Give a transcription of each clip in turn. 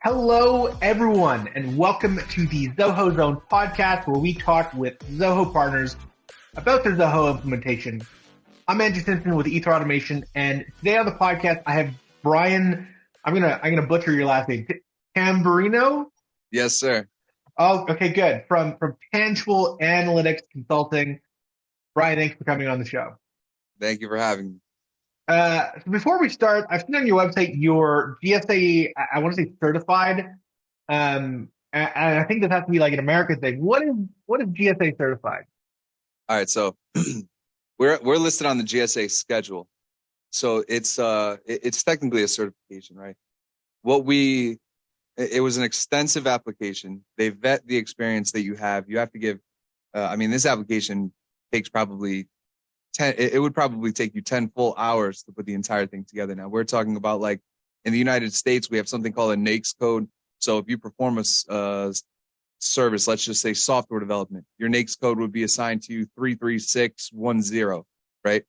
Hello, everyone, and welcome to the Zoho Zone podcast, where we talk with Zoho partners about their Zoho implementation. I'm Andrew Simpson with Ether Automation, and today on the podcast I have Bryan. I'm gonna butcher your last name. Tamburrino. Yes, sir. Oh, okay, good. From Tangible Analytics Consulting. Bryan, thanks for coming on the show. Thank you for having me. So before we start, I've seen on your website your GSA, I want to say certified. And I think this has to be like an American thing. What is GSA certified? All right, so we're listed on the GSA schedule, so it's technically a certification, right? It was an extensive application. They vet the experience that you have. You have to give. This application takes probably 10. It would probably take you 10 full hours to put the entire thing together. Now we're talking about, like, in the United States, we have something called a NAICS code. So if you perform a service, let's just say software development, your NAICS code would be assigned to you 33610, right?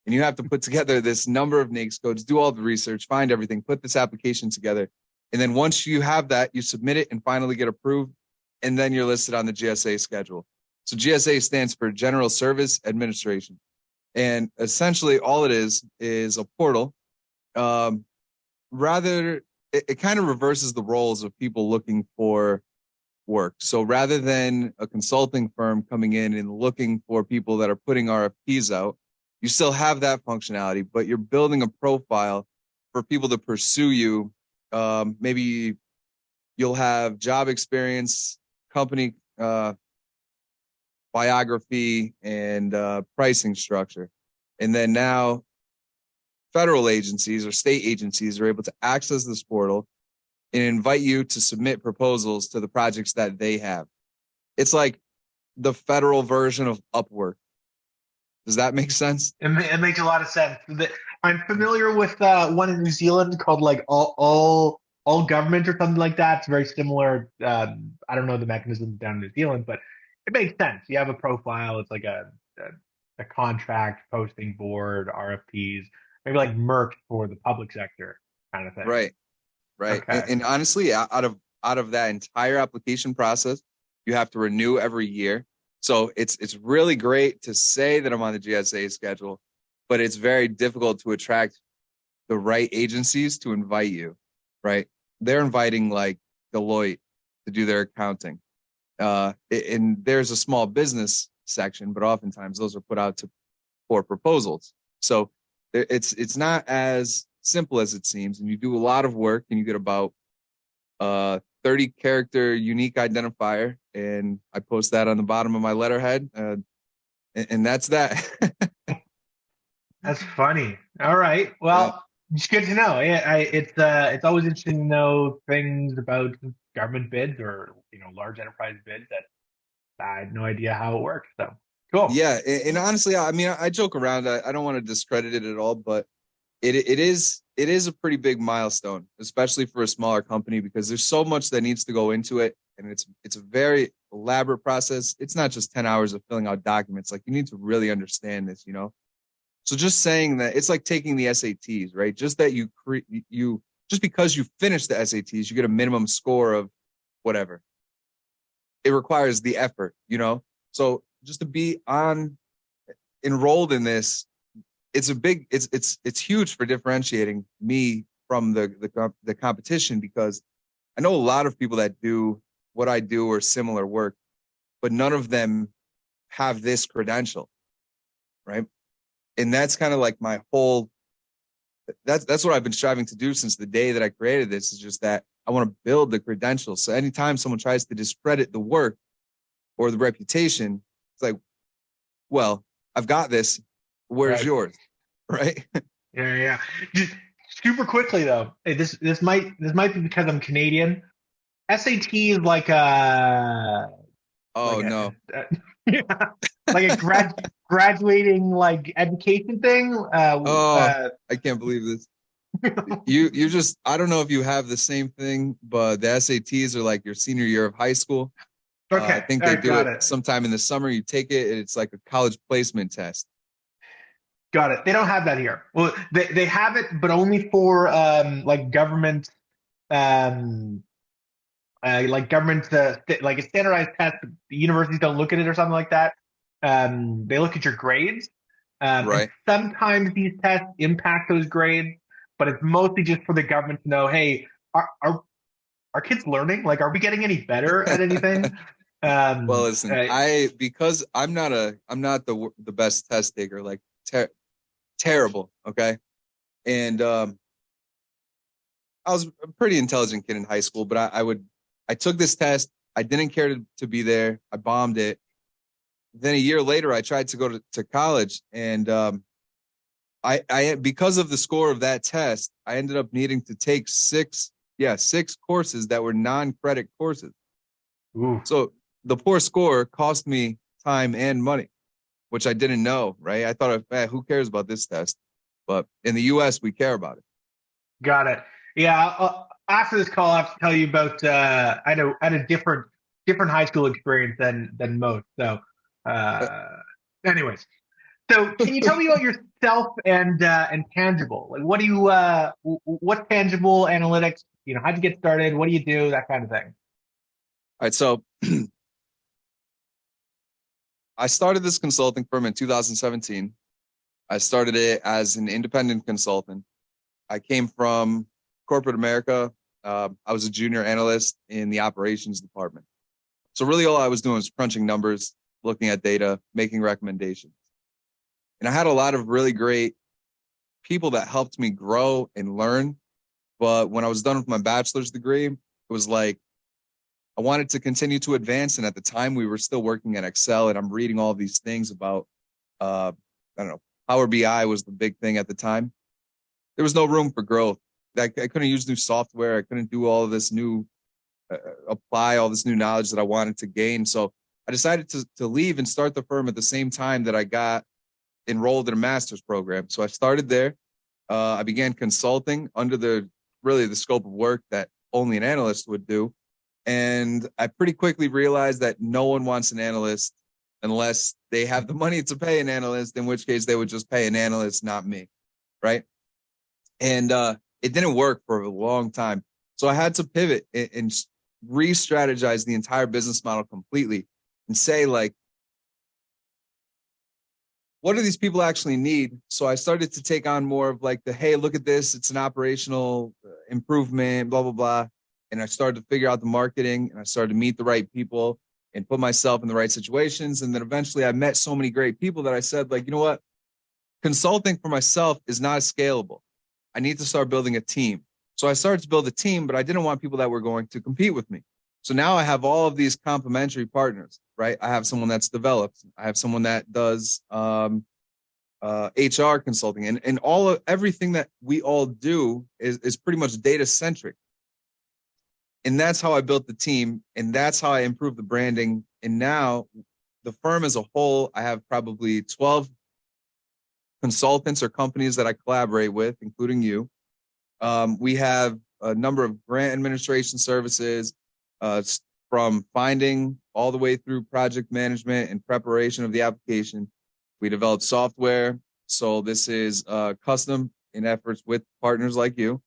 And you have to put together this number of NAICS codes, do all the research, find everything, put this application together. And then once you have that, you submit it and finally get approved. And then you're listed on the GSA schedule. So GSA stands for General Service Administration. And essentially all it is a portal. It kind of reverses the roles of people looking for work. So rather than a consulting firm coming in and looking for people that are putting RFPs out, you still have that functionality, but you're building a profile for people to pursue you. Maybe you'll have job experience, company biography, and pricing structure. And then now federal agencies or state agencies are able to access this portal and invite you to submit proposals to the projects that they have. It's like the federal version of Upwork. Does that make sense? It makes a lot of sense. I'm familiar with one in New Zealand called like all government or something like that. It's very similar. I don't know the mechanism down in New Zealand, but it makes sense. You have a profile. It's like a contract posting board, RFPs, maybe like Merck for the public sector kind of thing. Right. Okay. And honestly, out of that entire application process, you have to renew every year. So it's really great to say that I'm on the GSA schedule, but it's very difficult to attract the right agencies to invite you, right? They're inviting like Deloitte to do their accounting. And there's a small business section, but oftentimes those are put out for proposals. So it's not as simple as it seems, and you do a lot of work, and you get about 30 character unique identifier, and I post that on the bottom of my letterhead, and that's that. That's funny. All right. Well, it's good to know. It's always interesting to know things about government bids or large enterprise bids that I had no idea how it works. So cool. Yeah, and honestly, I joke around. I don't want to discredit it at all, but it is a pretty big milestone, especially for a smaller company, because there's so much that needs to go into it, and it's a very elaborate process. It's not just 10 hours of filling out documents. Like, you need to really understand this, So just saying that, it's like taking the SATs, right? Just that just because you finish the SATs, you get a minimum score of whatever. It requires the effort, So just to be enrolled in this, it's huge for differentiating me from the competition, because I know a lot of people that do what I do or similar work, but none of them have this credential, right? And that's kind of like my whole. That's what I've been striving to do since the day that I created this. Is just that I want to build the credentials. So anytime someone tries to discredit the work or the reputation, it's like, well, I've got this. Where's yours? Right? Yeah. Just super quickly though, this might be because I'm Canadian. SAT is like a. No. Like a graduating like education thing. I can't believe this. You just, I don't know if you have the same thing, but the SATs are like your senior year of high school. Okay. I think they do it sometime in the summer. You take it, and it's like a college placement test. Got it. They don't have that here. Well, they have it, but only for like government like government, like a standardized test. The universities don't look at it or something like that. They look at your grades, and Right. sometimes these tests impact those grades, but it's mostly just for the government to know, hey, are kids learning? Like, are we getting any better at anything? Well, Um, listen, uh, because I'm not the best test taker, like terrible. Okay. And I was a pretty intelligent kid in high school, but I took this test. I didn't care to be there. I bombed it. Then a year later, I tried to go to college, and because of the score of that test, I ended up needing to take six courses that were non-credit courses. ooh, So the poor score cost me time and money, which I didn't know. Right? I thought, who cares about this test? But in the U.S., we care about it. got it. Yeah. After this call, I have to tell you about. I had a different high school experience than most. So, uh, anyways. So, can you tell me about yourself and tangible? Like, what do you what's tangible analytics? How'd you get started? What do you do? That kind of thing. All right, so I started this consulting firm in 2017. I started it as an independent consultant. I came from corporate America. I was a junior analyst in the operations department. So really all I was doing was crunching numbers, looking at data, making recommendations. And I had a lot of really great people that helped me grow and learn. But when I was done with my bachelor's degree, it was like I wanted to continue to advance. And at the time, we were still working at Excel, and I'm reading all these things about, I don't know, Power BI was the big thing at the time. There was no room for growth. I couldn't use new software. I couldn't do all of this new, apply all this new knowledge that I wanted to gain. So I decided to leave and start the firm at the same time that I got enrolled in a master's program. So I started there. I began consulting under the scope of work that only an analyst would do. And I pretty quickly realized that no one wants an analyst unless they have the money to pay an analyst, in which case they would just pay an analyst, not me. Right. And it didn't work for a long time. So I had to pivot and re-strategize the entire business model completely and say, like, what do these people actually need? So I started to take on more of like hey, look at this. It's an operational improvement, blah, blah, blah. And I started to figure out the marketing, and I started to meet the right people and put myself in the right situations. And then eventually I met so many great people that I said, like, you know what? Consulting for myself is not scalable. I need to start building a team. So I started to build a team, but I didn't want people that were going to compete with me. So now I have all of these complementary partners, right? I have someone that's developed. I have someone that does HR consulting, and everything that we all do is pretty much data centric. And that's how I built the team, and that's how I improved the branding. And now the firm as a whole, I have probably 12 consultants or companies that I collaborate with, including you. We have a number of grant administration services, from finding all the way through project management and preparation of the application. We develop software. So this is custom in efforts with partners like you.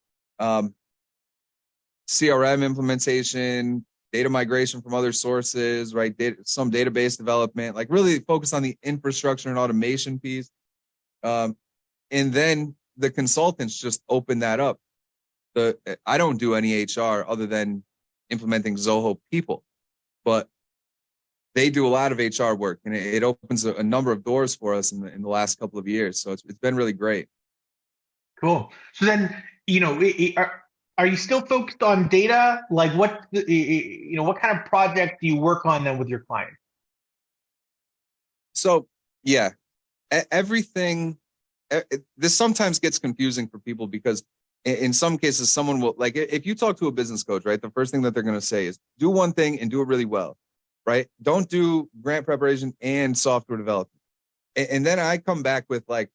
CRM implementation, data migration from other sources, right? Some database development, like really focus on the infrastructure and automation piece. And then the consultants just open that up. I don't do any HR other than implementing Zoho people, but they do a lot of HR work, and it opens a number of doors for us in the last couple of years. So it's been really great. Cool. So then, are you still focused on data? Like, what kind of project do you work on then with your clients? So yeah, everything. This sometimes gets confusing for people because in some cases, someone will, like, if you talk to a business coach, right, the first thing that they're going to say is do one thing and do it really well, right? Don't do grant preparation and software development. And then I come back with like,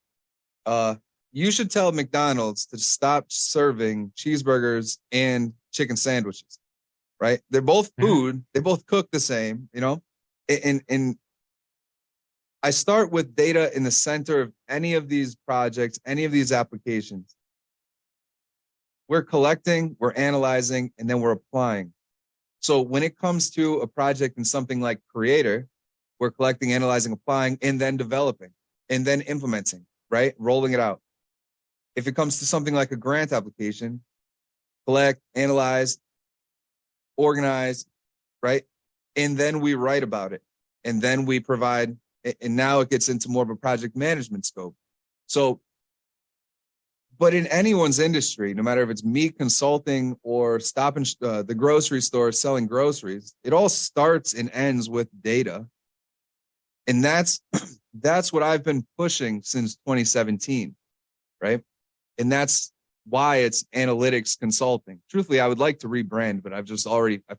you should tell McDonald's to stop serving cheeseburgers and chicken sandwiches, right? They're both Mhm. food. They both cook the same, and I start with data in the center of any of these projects, any of these applications. We're collecting, we're analyzing, and then we're applying. So when it comes to a project in something like Creator, we're collecting, analyzing, applying, and then developing, and then implementing, right? Rolling it out. If it comes to something like a grant application, collect, analyze, organize, right? And then we write about it. And then we provide, and now it gets into more of a project management scope. So, but in anyone's industry, no matter if it's me consulting or stopping the grocery store selling groceries, it all starts and ends with data. And that's what I've been pushing since 2017, right? And that's why it's analytics consulting. Truthfully, I would like to rebrand, but I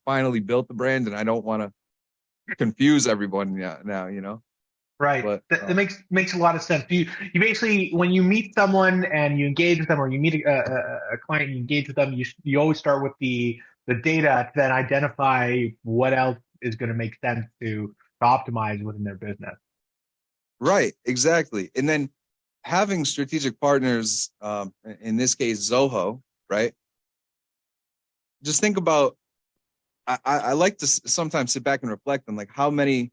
finally built the brand and I don't want to confuse everyone now, you know? Right. But That makes a lot of sense. You basically, when you meet someone and you engage with them, or you meet a client and you engage with them, you always start with the data to then identify what else is going to make sense to optimize within their business. right, exactly. And then having strategic partners, in this case, Zoho, right? Just think about, I like to sometimes sit back and reflect on like how many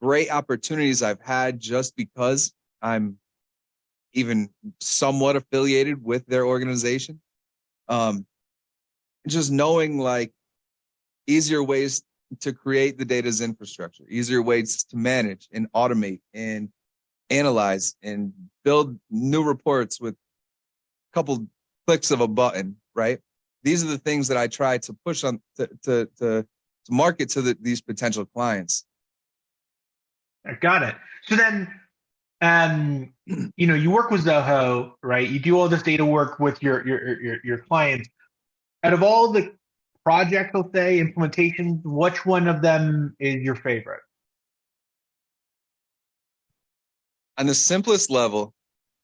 great opportunities I've had just because I'm even somewhat affiliated with their organization. Just knowing like easier ways to create the data's infrastructure, easier ways to manage and automate and analyze and build new reports with a couple clicks of a button, right? These are the things that I try to push on to market to these potential clients. I got it. So then, you work with Zoho, right? You do all this data work with your clients. Out of all the projects, let's say implementations, which one of them is your favorite? On the simplest level,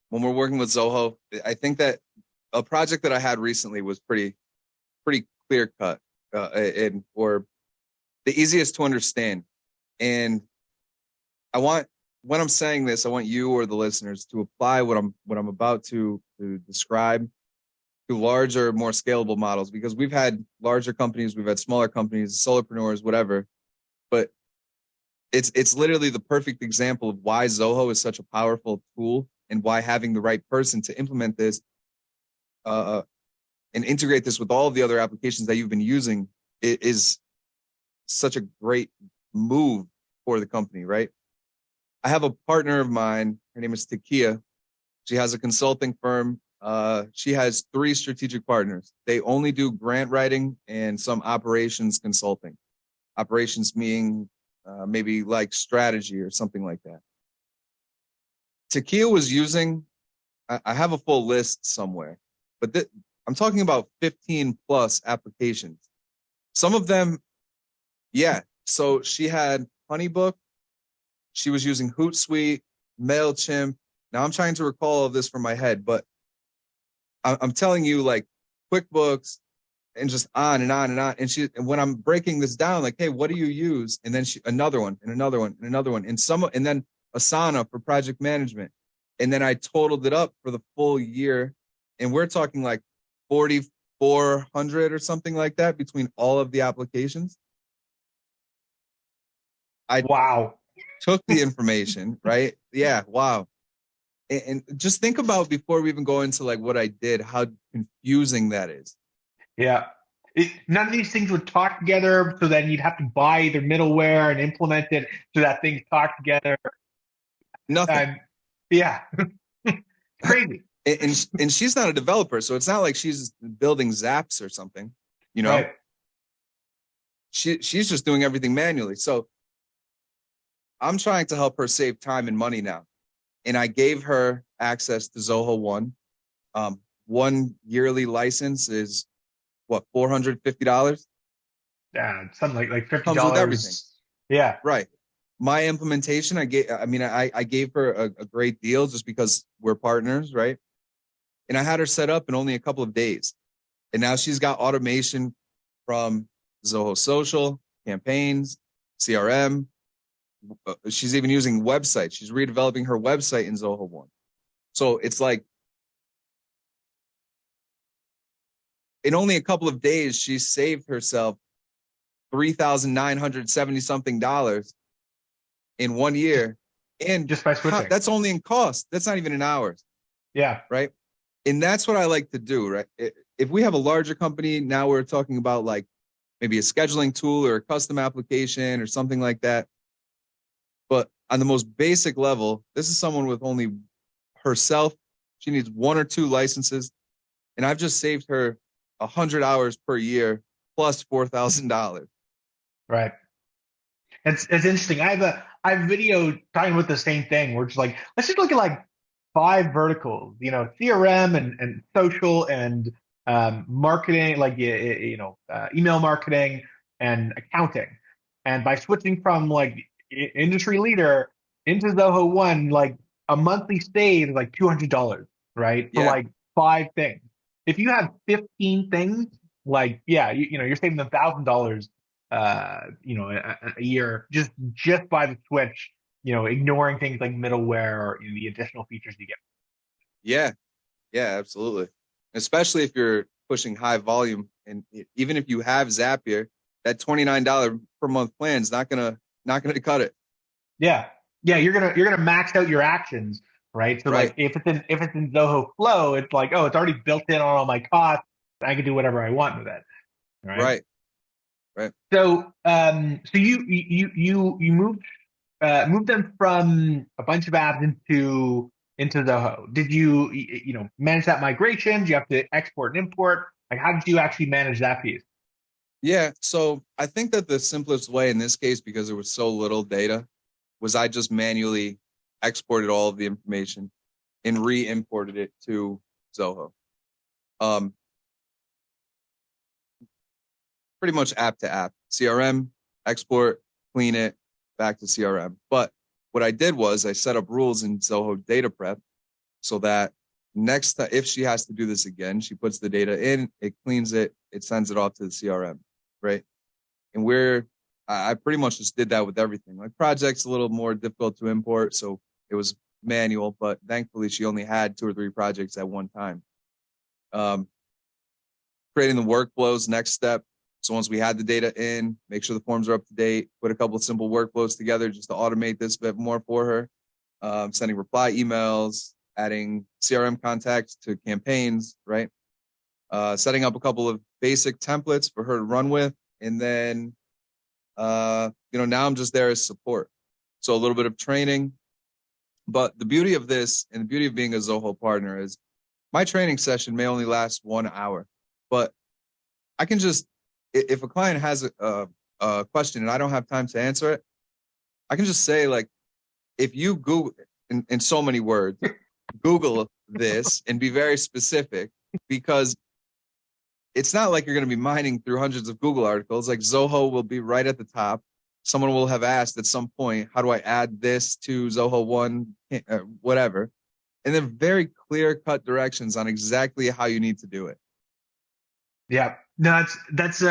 when we're working with Zoho, I think that a project that I had recently was pretty clear cut, and or the easiest to understand. And when I'm saying this, I want you or the listeners to apply what I'm about to describe to larger, more scalable models, because we've had larger companies, we've had smaller companies, solopreneurs, whatever. But it's literally the perfect example of why Zoho is such a powerful tool and why having the right person to implement this and integrate this with all of the other applications that you've been using is such a great move for the company, right? I have a partner of mine. Her name is Takia. She has a consulting firm. She has 3 strategic partners. They only do grant writing and some operations consulting. Operations meaning maybe like strategy or something like that. Takia was using, I have a full list somewhere, but I'm talking about 15 plus applications. Some of them, yeah. So she had HoneyBook. She was using Hootsuite, MailChimp. Now I'm trying to recall all of this from my head, but I'm telling you, like QuickBooks and just on and on and on. And when I'm breaking this down, like, hey, what do you use? And then another one and another one and another one. And then Asana for project management. And then I totaled it up for the full year. And we're talking like 4,400 or something like that between all of the applications. Wow. Took the information, right? Yeah, wow. And just think about, before we even go into like what I did, how confusing that is. Yeah. None of these things would talk together, so then you'd have to buy either middleware and implement it so that things talk together. Nothing. Yeah. Crazy. And she's not a developer, so it's not like she's building Zaps or something, you know? Right. She's just doing everything manually. So I'm trying to help her save time and money now. And I gave her access to Zoho One. One yearly license is what, $450? Yeah, something like $50. Comes with everything. Yeah. Right. My implementation, I gave her a great deal just because we're partners, right? And I had her set up in only a couple of days. And now she's got automation from Zoho Social, campaigns, CRM. She's even using websites. She's redeveloping her website in Zoho One. So it's like, in only a couple of days, she saved herself $3,970 something in 1 year. And just by switching. that's only in cost. That's not even in hours. Yeah. Right. And that's what I like to do. Right. If we have a larger company, now we're talking about like maybe a scheduling tool or a custom application or something like that. But on the most basic level, this is someone with only herself. She needs 1 or 2 licenses. And I've just saved her 100 hours per year plus $4,000. Right. It's interesting. I have video talking about the same thing. We're just like, let's just look at like 5 verticals, CRM and social and marketing, like email marketing and accounting. And by switching from like industry leader into Zoho One, like a monthly save is like $200, right? For Yeah. like 5 things. If you have 15 things, like yeah, you're saving $1,000 a year just by the switch, ignoring things like middleware or the additional features you get. Yeah. Yeah, absolutely. Especially if you're pushing high volume. And even if you have Zapier, that $29 per month plan is not gonna cut it. Yeah. Yeah, you're gonna max out your actions, right? So Right. like if it's in Zoho Flow, it's like, oh, it's already built in on all my costs. I can do whatever I want with it. Right. Right. Right. So you moved them from a bunch of apps into Zoho. Did you manage that migration? Do you have to export and import? Like, how did you actually manage that piece? Yeah. So I think that the simplest way in this case, because there was so little data, was I just manually exported all of the information and re-imported it to Zoho. Um, Pretty much app to app, CRM, export, clean it, back to CRM. But what I did was I set up rules in Zoho Data Prep so that next time, if she has to do this again, she puts the data in, it cleans it, it sends it off to the CRM, right? And I pretty much just did that with everything. Like projects a little more difficult to import, so it was manual, but thankfully she only had 2 or 3 projects at one time. Um, Creating the workflows, next step. So once we had the data in, make sure the forms are up to date, put a couple of simple workflows together just to automate this a bit more for her. Sending reply emails, adding CRM contacts to campaigns, right? Setting up a couple of basic templates for her to run with. And then, now I'm just there as support. So a little bit of training. But the beauty of this and the beauty of being a Zoho partner is my training session may only last 1 hour, but I can just, if a client has a question and I don't have time to answer it, I can just say, like, if you Google in so many words, Google this and be very specific, because it's not like you're going to be mining through hundreds of Google articles. Like Zoho will be right at the top. Someone will have asked at some point, how do I add this to Zoho One, whatever. And then very clear cut directions on exactly how you need to do it. Yeah, no, it's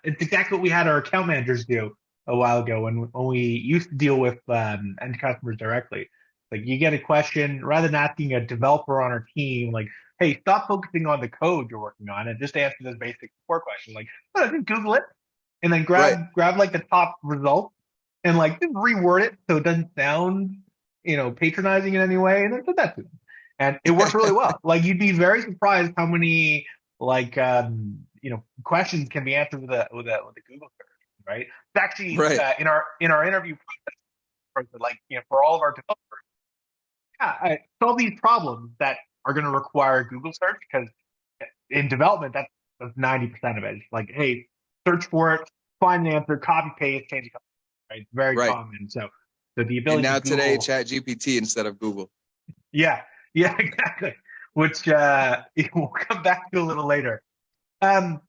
exactly what we had our account managers do a while ago when we used to deal with end customers directly. Like you get a question, rather than asking a developer on our team, like, "Hey, stop focusing on the code you're working on and just answer this basic support question." Like, oh, just Google it, and then Right. grab like the top result and like just reword it so it doesn't sound patronizing in any way, and then send that to them. And it works really well. Like you'd be very surprised how many like questions can be answered with a Google search, right? It's actually Right. in our interview process, like for all of our developers, yeah, solve these problems that are going to require Google search, because in development that's 90% of it. It's like, hey, search for it, find an answer, copy paste, change it, right? It's very Right. common. So the And ability to now today, Google, Chat GPT instead of Google. yeah, yeah, exactly. Which we'll come back to a little later. Um,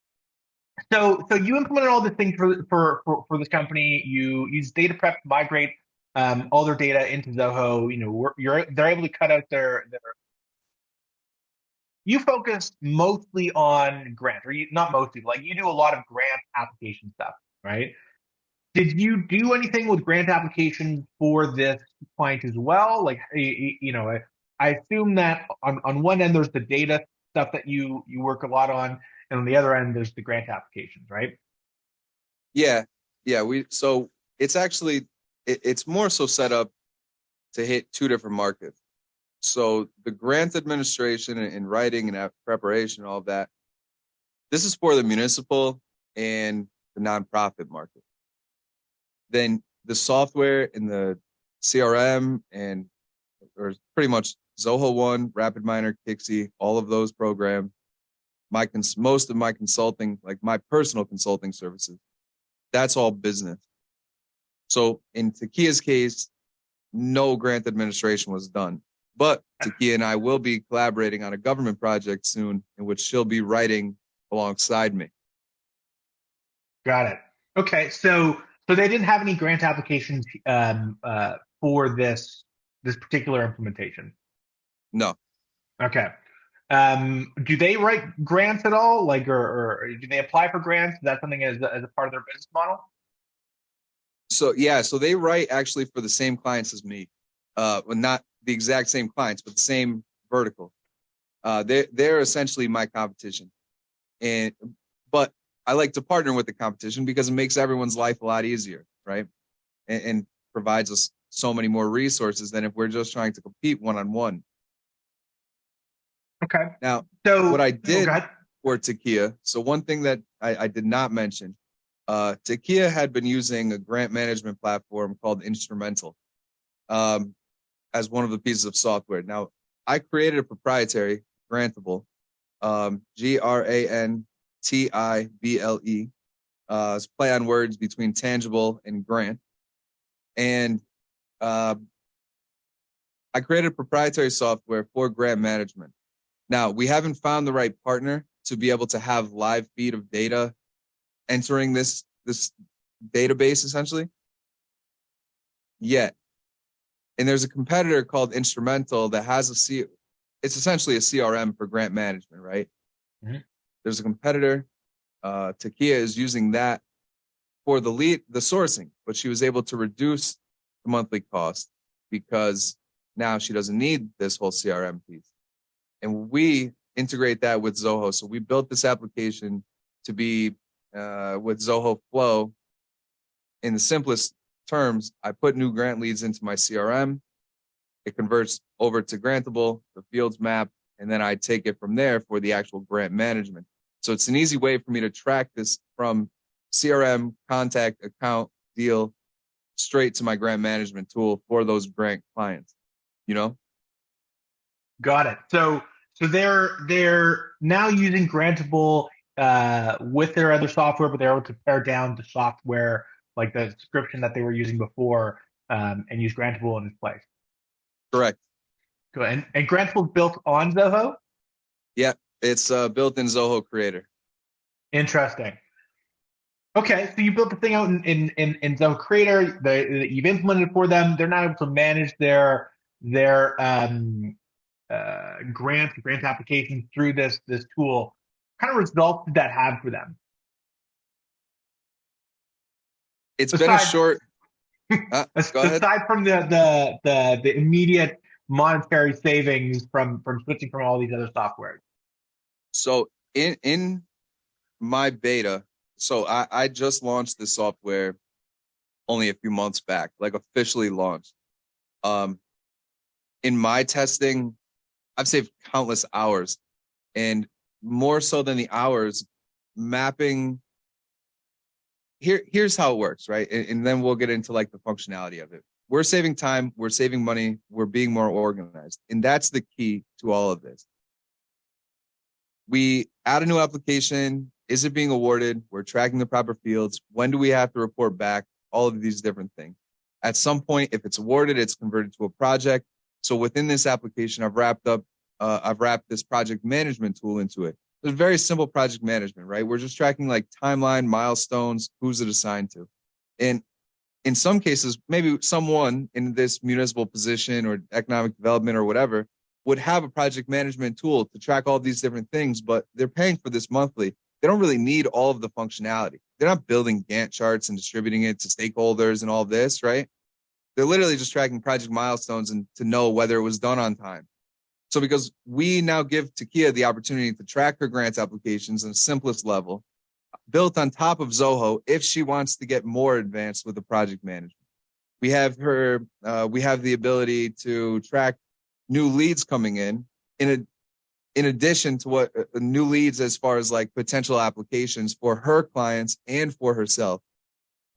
so you implemented all the things for this company. You use data prep to migrate all their data into Zoho. They're able to cut out their. You focus mostly on grant, or not mostly, like you do a lot of grant application stuff, right? Did you do anything with grant applications for this client as well? Like, I assume that on one end there's the data stuff that you work a lot on, and on the other end there's the grant applications, right? Yeah, yeah. So it's actually it's more so set up to hit two different markets. So the grant administration and writing and preparation, all of that. This is for the municipal and the nonprofit market. Then the software in the CRM and or pretty much Zoho One, RapidMiner, Kixie, all of those programs. Most of my consulting, like my personal consulting services, that's all business. So in Takia's case, no grant administration was done. But Takia and I will be collaborating on a government project soon in which she'll be writing alongside me. Got it. Okay, so they didn't have any grant applications for this particular implementation. No. Okay. Do they write grants at all? Like, or do they apply for grants? Is that something as a part of their business model? So yeah, so they write actually for the same clients as me. Well, not the exact same clients, but the same vertical. They're essentially my competition. And but I like to partner with the competition because it makes everyone's life a lot easier, right? And provides us so many more resources than if we're just trying to compete one on one. Okay. Now, So, what I go did ahead. for Takia, so one thing that I did not mention, Takia had been using a grant management platform called Instrumental as one of the pieces of software. Now, I created a proprietary Grantable, Grantable. It's play on words between tangible and grant. And I created proprietary software for grant management. Now, we haven't found the right partner to be able to have live feed of data entering this database essentially yet. And there's a competitor called Instrumental that has it's essentially a CRM for grant management, right? Mm-hmm. There's a competitor. Takia is using that for the sourcing, but she was able to reduce the monthly cost because now she doesn't need this whole CRM piece. And we integrate that with Zoho. So we built this application to be with Zoho Flow. In the simplest terms, I put new grant leads into my CRM. It converts over to Grantable, the fields map, and then I take it from there for the actual grant management. So it's an easy way for me to track this from CRM, contact, account, deal, straight to my grant management tool for those grant clients, you know? Got it. So they're now using Grantable with their other software, but they're able to pare down the software, like the subscription that they were using before, and use Grantable in its place. Correct. Cool. And Grantable is built on Zoho? Yeah, it's built in Zoho Creator. Interesting. Okay, so you built the thing out in Zoho Creator. You've implemented it for them. They're not able to manage their grant applications through this tool. What kind of results did that have for them? It's been a short. Go ahead. Aside from the immediate monetary savings from switching from all these other softwares. So in my beta, so I just launched this software only a few months back, like officially launched. In my testing, I've saved countless hours, and more so than the hours, mapping. Here's how it works, right? And then we'll get into like the functionality of it. We're saving time, we're saving money, we're being more organized. And that's the key to all of this. We add a new application. Is it being awarded? We're tracking the proper fields. When do we have to report back? All of these different things. At some point, if it's awarded, it's converted to a project. So within this application, I've wrapped this project management tool into it. It's very simple project management, right? We're just tracking like timeline, milestones, who's it assigned to. And in some cases, maybe someone in this municipal position or economic development or whatever would have a project management tool to track all these different things, but they're paying for this monthly. They don't really need all of the functionality. They're not building Gantt charts and distributing it to stakeholders and all this, right? They're literally just tracking project milestones and to know whether it was done on time. So because we now give Takia the opportunity to track her grants applications on the simplest level, built on top of Zoho if she wants to get more advanced with the project management. We have we have the ability to track new leads coming in addition to what new leads as far as like potential applications for her clients and for herself.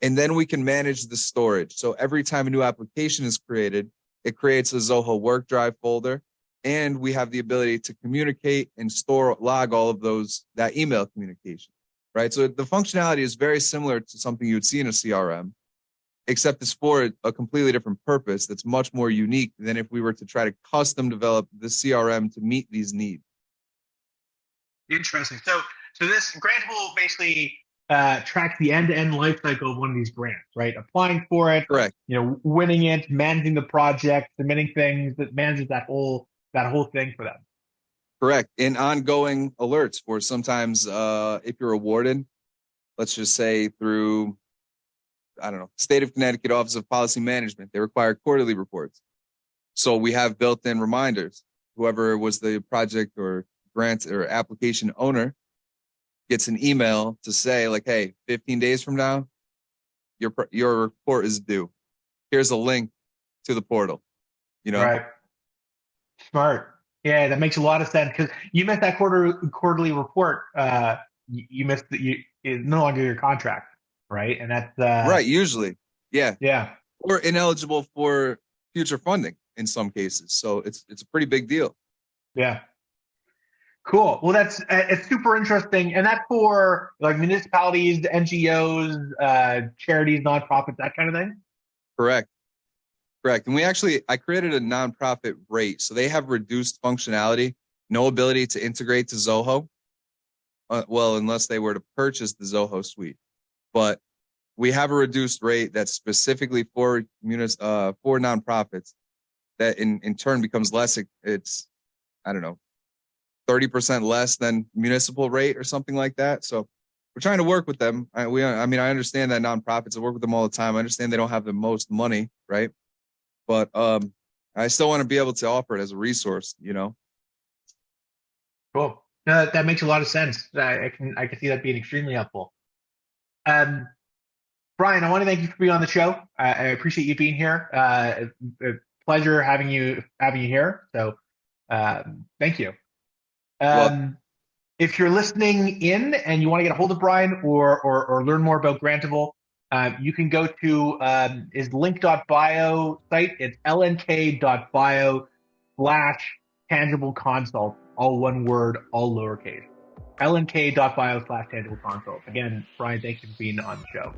And then we can manage the storage. So every time a new application is created, it creates a Zoho work drive folder. And we have the ability to communicate and log all of that email communication, right? So the functionality is very similar to something you would see in a CRM, except it's for a completely different purpose that's much more unique than if we were to try to custom develop the CRM to meet these needs. Interesting. So this Grantable basically tracks the end-to-end life cycle of one of these grants, right? Applying for it, Correct. Winning it, managing the project, submitting things, that manages that whole thing for them. Correct. And ongoing alerts for sometimes if you're awarded, let's just say through, I don't know, State of Connecticut Office of Policy Management, they require quarterly reports. So we have built-in reminders. Whoever was the project or grant or application owner gets an email to say like, hey, 15 days from now, your report is due. Here's a link to the portal, Right. Smart. Yeah, that makes a lot of sense because you missed that quarterly report. You missed it's no longer your contract, right? And that's right. Usually, yeah, yeah, or ineligible for future funding in some cases. So it's a pretty big deal. Yeah. Cool. Well, it's super interesting, and that's for like municipalities, NGOs, charities, nonprofits, that kind of thing. Correct. And I created a nonprofit rate, so they have reduced functionality, no ability to integrate to Zoho. Well, unless they were to purchase the Zoho suite, but we have a reduced rate that's specifically for nonprofits. That in turn becomes less. It's I don't know, 30% less than municipal rate or something like that. So we're trying to work with them. I understand that nonprofits, I work with them all the time. I understand they don't have the most money, right? But I still want to be able to offer it as a resource, Cool. No, that makes a lot of sense. I can see that being extremely helpful. Bryan, I want to thank you for being on the show. I appreciate you being here. A pleasure having you here. So thank you. If you're listening in and you want to get a hold of Bryan or learn more about Grantable, you can go to his link.bio site. It's lnk.bio/tangible consult, all one word, all lowercase. lnk.bio/tangible consult. Again, Bryan, thank you for being on the show.